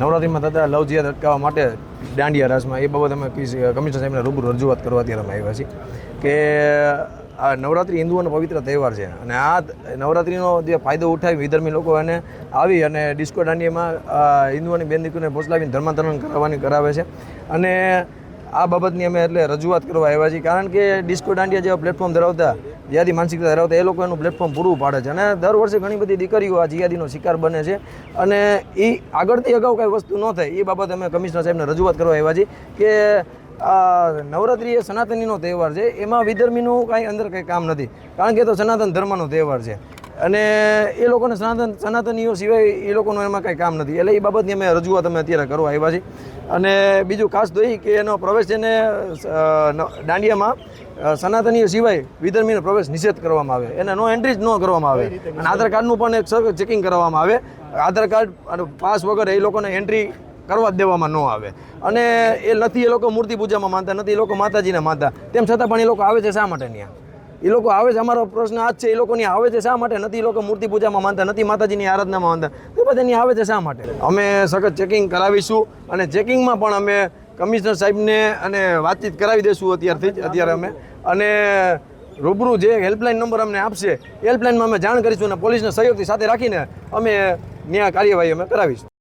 નવરાત્રિમાં થતા લવ જિહાદ અટકાવવા માટે દાંડિયા રાસમાં એ બાબત અમે કમિશનર સાહેબને રૂબરૂ રજૂઆત કરવા અત્યારે અમે આવ્યા છીએ કે આ નવરાત્રિ હિન્દુઓનો પવિત્ર તહેવાર છે અને આ નવરાત્રિનો જે ફાયદો ઉઠાવી વિધર્મી લોકો એને આવી અને ડિસ્કો દાંડિયામાં હિન્દુઓની બેન દીકરીને ભોસલાવીને ધર્માંતરણ કરાવે છે અને આ બાબતની અમે એટલે રજૂઆત કરવા આવ્યા છીએ કારણ કે ડિસ્કો દાંડિયા જેવા પ્લેટફોર્મ ધરાવતા જિહાદી માનસિકતા ધરાવતા એ લોકો એનું પ્લેટફોર્મ પૂરું પાડે છે અને દર વર્ષે ઘણી બધી દીકરીઓ આ જિહાદીનો શિકાર બને છે અને એ આગળથી અગાઉ કાંઈ વસ્તુ ન થાય એ બાબત અમે કમિશનર સાહેબને રજૂઆત કરવા આવ્યા છીએ કે નવરાત્રિ એ સનાતનીનો તહેવાર છે એમાં વિધર્મીનું કાંઈ અંદર કંઈ કામ નથી કારણ કે તો સનાતન ધર્મનો તહેવાર છે અને એ લોકોને સનાતનીઓ સિવાય એ લોકોનું એમાં કાંઈ કામ નથી એટલે એ બાબતની અમે રજૂઆત અમે અત્યારે કરવા આવ્યા છીએ અને બીજું ખાસ તો એ કે એનો પ્રવેશ એને દાંડિયામાં સનાતનીઓ સિવાય વિધર્મીનો પ્રવેશ નિષેધ કરવામાં આવે એને નો એન્ટ્રી જ ન કરવામાં આવે અને આધાર કાર્ડનું પણ એક ચેકિંગ કરવામાં આવે આધાર કાર્ડ અને પાસ વગર એ લોકોને એન્ટ્રી કરવા જ દેવામાં ન આવે અને એ નથી એ લોકો મૂર્તિ પૂજામાં માનતા નથી એ લોકો માતાજીને માનતા તેમ છતાં પણ એ લોકો આવે છે શા માટે ત્યાં એ લોકો આવે છે અમારો પ્રશ્ન આ જ છે એ લોકોની આવે છે શા માટે નથી એ લોકો મૂર્તિ પૂજામાં માનતા નથી માતાજીની આરાધનામાં માનતા તે બધાની આવે છે શા માટે અમે સખત ચેકિંગ કરાવીશું અને ચેકિંગમાં પણ અમે કમિશનર સાહેબને અને વાતચીત કરાવી દઈશું અત્યારે અમે અને રૂબરૂ જે હેલ્પલાઇન નંબર અમને આપશે હેલ્પલાઇનમાં અમે જાણ કરીશું અને પોલીસના સહયોગથી સાથે રાખીને અમે ન્યાય કાર્યવાહી અમે કરાવીશું.